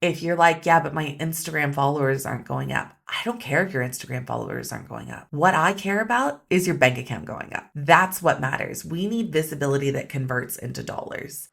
if you're like, yeah, but my Instagram followers aren't going up, I don't care if your Instagram followers aren't going up. What I care about is your bank account going up. That's what matters. We need visibility that converts into dollars.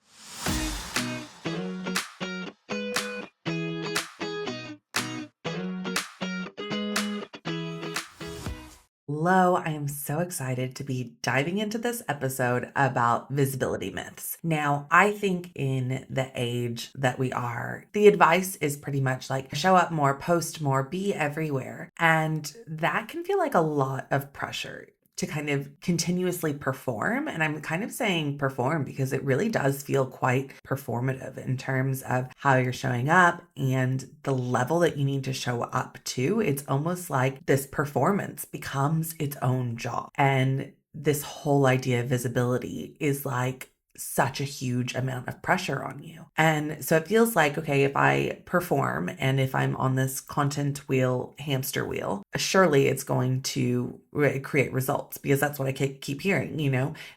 Hello, I am so excited to be diving into this episode about visibility myths. Now, I think in the age that we are, the advice is pretty much like show up more, post more, be everywhere. And that can feel like a lot of pressure to kind of continuously perform. And I'm kind of saying perform because it really does feel quite performative in terms of how you're showing up and the level that you need to show up to. It's almost like this performance becomes its own job. And this whole idea of visibility is like such a huge amount of pressure on you. And so it feels like, okay, if I perform and if I'm on this content wheel, hamster wheel, surely it's going to create results because that's what I keep hearing.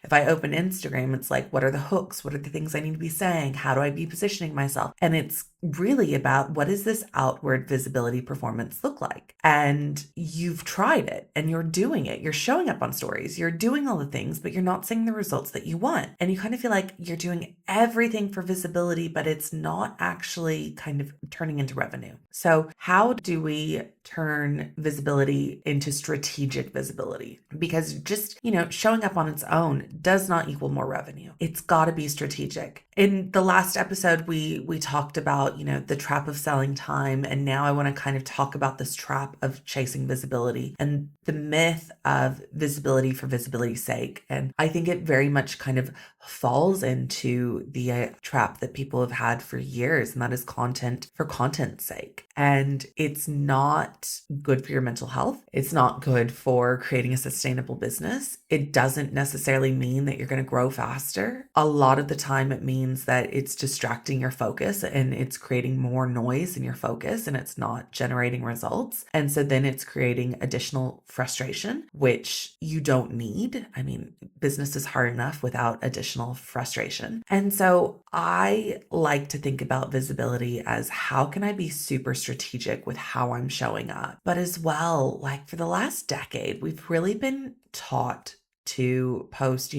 If I open Instagram, it's like, what are the hooks? What are the things I need to be saying? How do I be positioning myself? And it's really about what does this outward visibility performance look like? And you've tried it and you're doing it. You're showing up on stories. You're doing all the things, but you're not seeing the results that you want. And you kind of feel like you're doing everything for visibility, but it's not actually kind of turning into revenue. So how do we turn visibility into strategic visibility? Because just, showing up on its own does not equal more revenue. It's got to be strategic. In the last episode, we talked about, the trap of selling time. And now I want to kind of talk about this trap of chasing visibility and the myth of visibility for visibility's sake. And I think it very much kind of falls into the trap that people have had for years, and that is content for content's sake. And it's not good for your mental health. It's not good for creating a sustainable business. It doesn't necessarily mean that you're going to grow faster. A lot of the time, it means that it's distracting your focus and it's creating more noise in your focus and it's not generating results. And so then it's creating additional frustration, which you don't need. I mean, business is hard enough without additional frustration. And so I like to think about visibility as how can I be super strategic with how I'm showing up? But as well, like for the last decade, we've really been taught to post,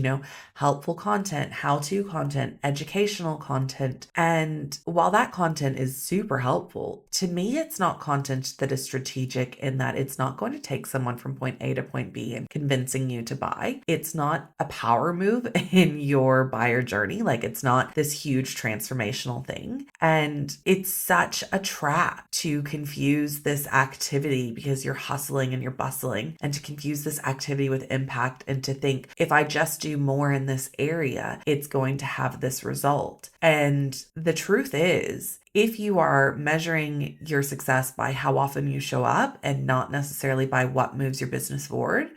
helpful content, how-to content, educational content. And while that content is super helpful, to me, it's not content that is strategic in that it's not going to take someone from point A to point B and convincing you to buy. It's not a power move in your buyer journey. Like it's not this huge transformational thing. And it's such a trap to confuse this activity because you're hustling and you're bustling, and to confuse this activity with impact and to think if I just do more in this area, it's going to have this result. And the truth is, if you are measuring your success by how often you show up and not necessarily by what moves your business forward,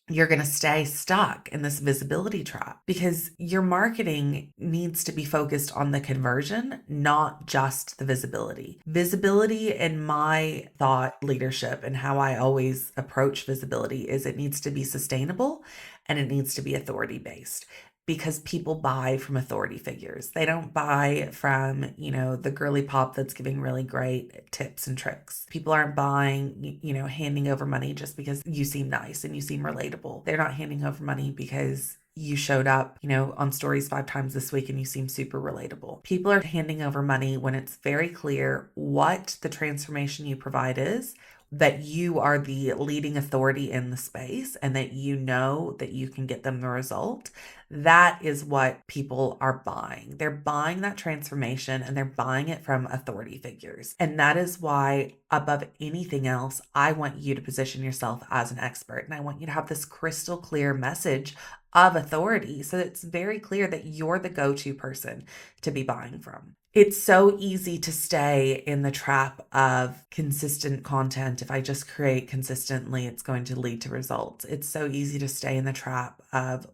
you're going to stay stuck in this visibility trap because your marketing needs to be focused on the conversion, not just the visibility. Visibility in my thought leadership and how I always approach visibility is it needs to be sustainable and it needs to be authority based. Because people buy from authority figures. They don't buy from, the girly pop that's giving really great tips and tricks. People aren't buying, handing over money just because you seem nice and you seem relatable. They're not handing over money because you showed up, on stories 5 times this week and you seem super relatable. People are handing over money when it's very clear what the transformation you provide is, that you are the leading authority in the space and that you know that you can get them the result. That is what people are buying. They're buying that transformation and they're buying it from authority figures. And that is why, above anything else, I want you to position yourself as an expert. And I want you to have this crystal clear message of authority so that it's very clear that you're the go-to person to be buying from. It's so easy to stay in the trap of consistent content. If I just create consistently, it's going to lead to results. It's so easy to stay in the trap of,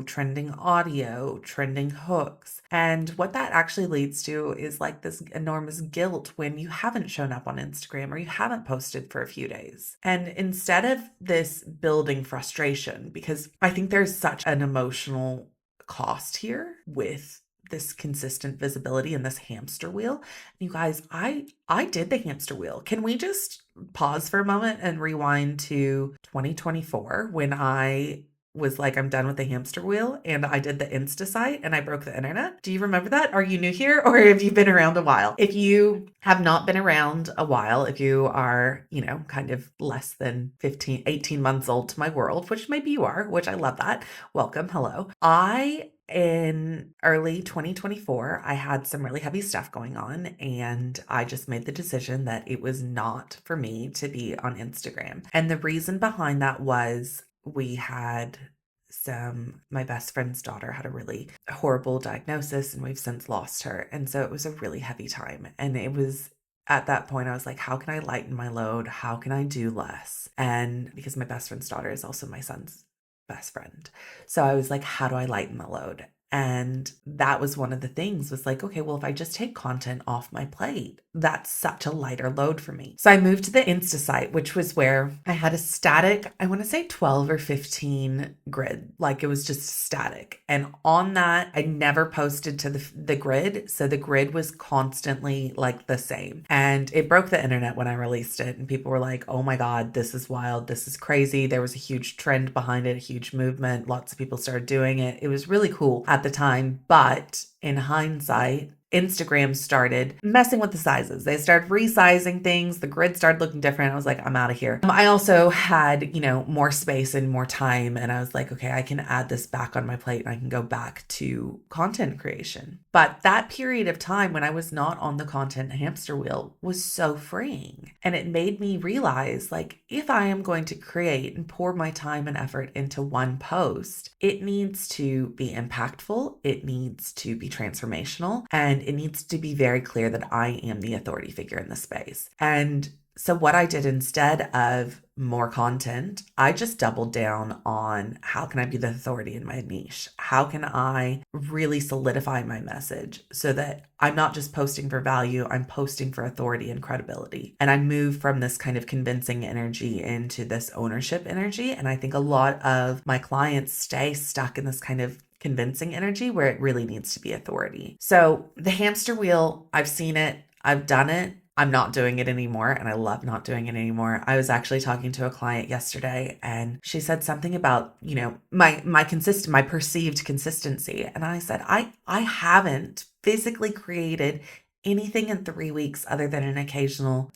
trending audio, trending hooks. And what that actually leads to is like this enormous guilt when you haven't shown up on Instagram or you haven't posted for a few days. And instead of this building frustration, because I think there's such an emotional cost here with this consistent visibility and this hamster wheel. And you guys, I did the hamster wheel. Can we just pause for a moment and rewind to 2024 when I was like, I'm done with the hamster wheel, and I did the Insta site and I broke the internet? Do you remember that? Are you new here or have you been around a while? If you have not been around a while, if you are, kind of less than 15, 18 months old to my world, which maybe you are, which I love that. Welcome. Hello. In early 2024, I had some really heavy stuff going on, and I just made the decision that it was not for me to be on Instagram. And the reason behind that was my best friend's daughter had a really horrible diagnosis, and we've since lost her. And so it was a really heavy time. And it was at that point, I was like, how can I lighten my load? How can I do less? And because my best friend's daughter is also my son's best friend. So I was like, how do I lighten the load? And that was one of the things, was like, okay, well, if I just take content off my plate, that's such a lighter load for me. So I moved to the Insta site, which was where I had a static, I want to say 12 or 15 grid. Like, it was just static. And on that, I never posted to the grid. So the grid was constantly like the same. And it broke the internet when I released it. And people were like, oh my God, this is wild. This is crazy. There was a huge trend behind it, a huge movement. Lots of people started doing it. It was really cool at the time. But in hindsight, Instagram started messing with the sizes. They started resizing things. The grid started looking different. I was like, I'm out of here. I also had, more space and more time. And I was like, okay, I can add this back on my plate and I can go back to content creation. But that period of time when I was not on the content hamster wheel was so freeing. And it made me realize, like, if I am going to create and pour my time and effort into one post, it needs to be impactful. It needs to be transformational, and it needs to be very clear that I am the authority figure in the space. And so what I did, instead of more content, I just doubled down on how can I be the authority in my niche? How can I really solidify my message so that I'm not just posting for value, I'm posting for authority and credibility. And I moved from this kind of convincing energy into this ownership energy. And I think a lot of my clients stay stuck in this kind of convincing energy where it really needs to be authority. So the hamster wheel, I've seen it, I've done it. I'm not doing it anymore, and I love not doing it anymore. I was actually talking to a client yesterday, and she said something about, my perceived consistency. And I said, I haven't physically created anything in 3 weeks other than an occasional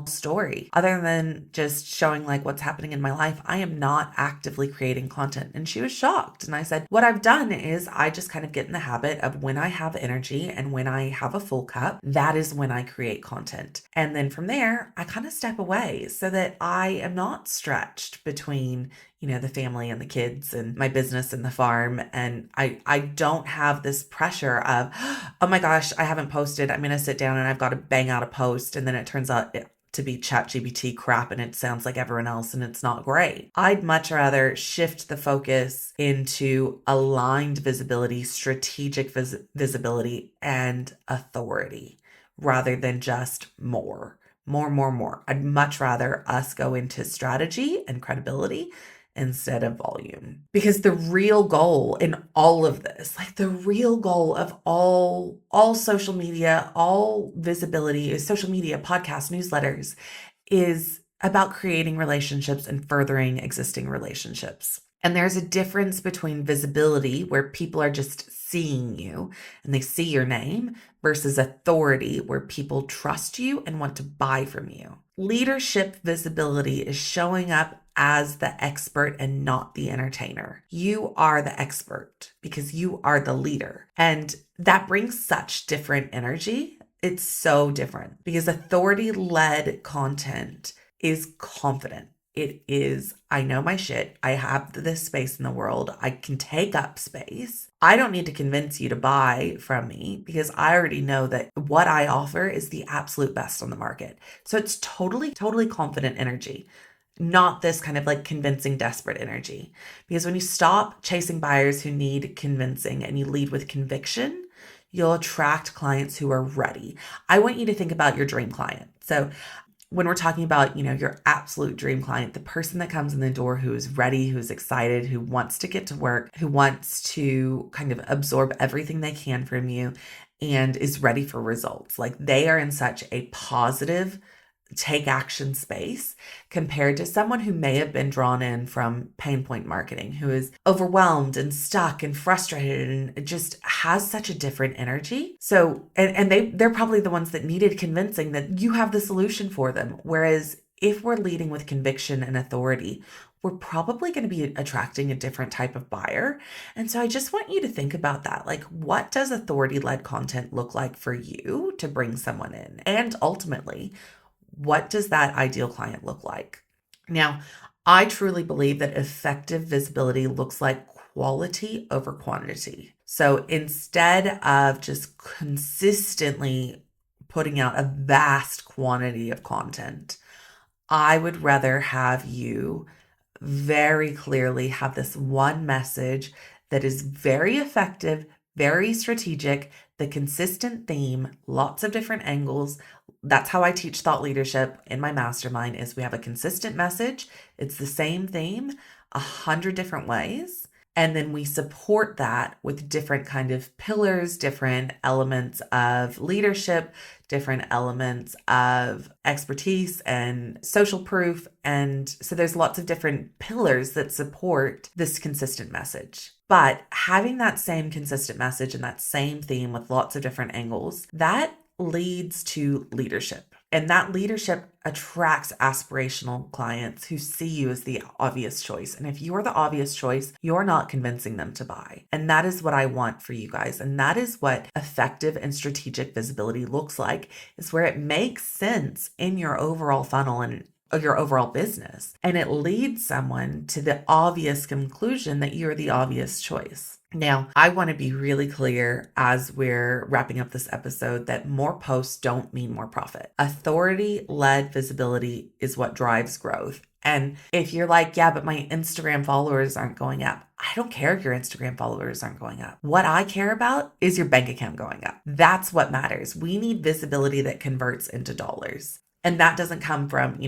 story, other than just showing like what's happening in my life. I am not actively creating content. And she was shocked. And I said, what I've done is I just kind of get in the habit of, when I have energy and when I have a full cup, that is when I create content. And then from there, I kind of step away so that I am not stretched between the family and the kids and my business and the farm. And I don't have this pressure of, oh my gosh, I haven't posted. I'm going to sit down and I've got to bang out a post. And then it turns out to be ChatGPT crap and it sounds like everyone else and it's not great. I'd much rather shift the focus into aligned visibility, strategic visibility, and authority, rather than just more. I'd much rather us go into strategy and credibility instead of volume. Because the real goal in all of this, like the real goal of all social media, all visibility, is social media, podcasts, newsletters, is about creating relationships and furthering existing relationships. And there's a difference between visibility, where people are just seeing you and they see your name, versus authority, where people trust you and want to buy from you. Leadership visibility is showing up as the expert and not the entertainer. You are the expert because you are the leader. And that brings such different energy. It's so different, because authority-led content is confident. It is, I know my shit. I have this space in the world. I can take up space. I don't need to convince you to buy from me, because I already know that what I offer is the absolute best on the market. So it's totally confident energy, not this kind of like convincing, desperate energy. Because when you stop chasing buyers who need convincing and you lead with conviction, you'll attract clients who are ready. I want you to think about your dream client. So when we're talking about, your absolute dream client, the person that comes in the door who is ready, who's excited, who wants to get to work, who wants to kind of absorb everything they can from you and is ready for results. Like they are in such a positive take action space compared to someone who may have been drawn in from pain point marketing, who is overwhelmed and stuck and frustrated and just has such a different energy. So, and they're probably the ones that needed convincing that you have the solution for them. Whereas if we're leading with conviction and authority, we're probably going to be attracting a different type of buyer. And so I just want you to think about that. Like, what does authority-led content look like for you to bring someone in? And ultimately, what does that ideal client look like? Now, I truly believe that effective visibility looks like quality over quantity. So instead of just consistently putting out a vast quantity of content, I would rather have you very clearly have this one message that is very effective, very strategic, the consistent theme, lots of different angles. That's how I teach thought leadership in my mastermind is we have a consistent message. It's the same theme, 100 different ways. And then we support that with different kind of pillars, different elements of leadership, different elements of expertise and social proof. And so there's lots of different pillars that support this consistent message. But having that same consistent message and that same theme with lots of different angles, that leads to leadership. And that leadership attracts aspirational clients who see you as the obvious choice. And if you're the obvious choice, you're not convincing them to buy. And that is what I want for you guys. And that is what effective and strategic visibility looks like, is where it makes sense in your overall funnel and your overall business. And it leads someone to the obvious conclusion that you're the obvious choice. Now, I want to be really clear as we're wrapping up this episode that more posts don't mean more profit. Authority-led visibility is what drives growth. And if you're like, yeah, but my Instagram followers aren't going up, I don't care if your Instagram followers aren't going up. What I care about is your bank account going up. That's what matters. We need visibility that converts into dollars. And that doesn't come from,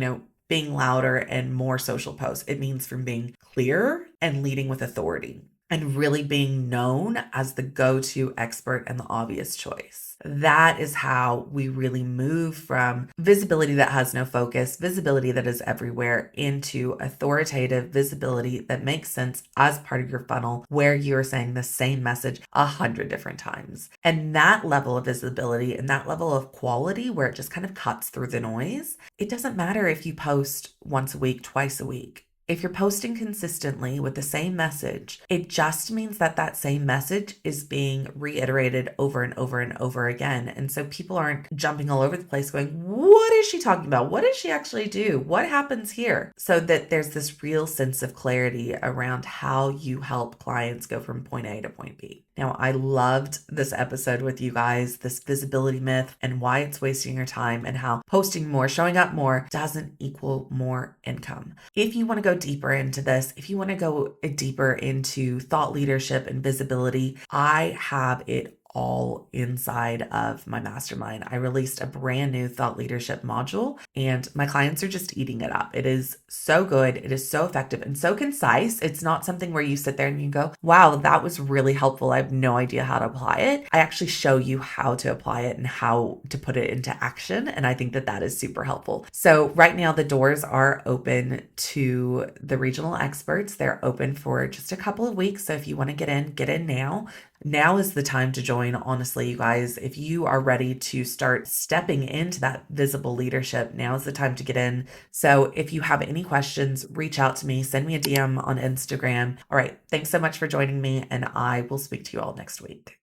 being louder and more social posts. It means from being clear and leading with authority and really being known as the go-to expert and the obvious choice. That is how we really move from visibility that has no focus, visibility that is everywhere, into authoritative visibility that makes sense as part of your funnel, where you're saying the same message 100 different times. And that level of visibility and that level of quality where it just kind of cuts through the noise, it doesn't matter if you post once a week, twice a week. If you're posting consistently with the same message, it just means that that same message is being reiterated over and over and over again. And so people aren't jumping all over the place going, what is she talking about? What does she actually do? What happens here? So that there's this real sense of clarity around how you help clients go from point A to point B. Now, I loved this episode with you guys, this visibility myth and why it's wasting your time and how posting more, showing up more doesn't equal more income. If you want to go deeper into this, if you want to go deeper into thought leadership and visibility, I have it all inside of my mastermind. I released a brand new thought leadership module and my clients are just eating it up. It is so good. It is so effective and so concise. It's not something where you sit there and you go, wow, that was really helpful. I have no idea how to apply it. I actually show you how to apply it and how to put it into action. And I think that that is super helpful. So right now the doors are open to the regional experts. They're open for just a couple of weeks. So if you want to get in now. Now is the time to join, honestly, you guys. If you are ready to start stepping into that visible leadership, now is the time to get in. So if you have any questions, reach out to me, send me a DM on Instagram. All right, thanks so much for joining me, and I will speak to you all next week.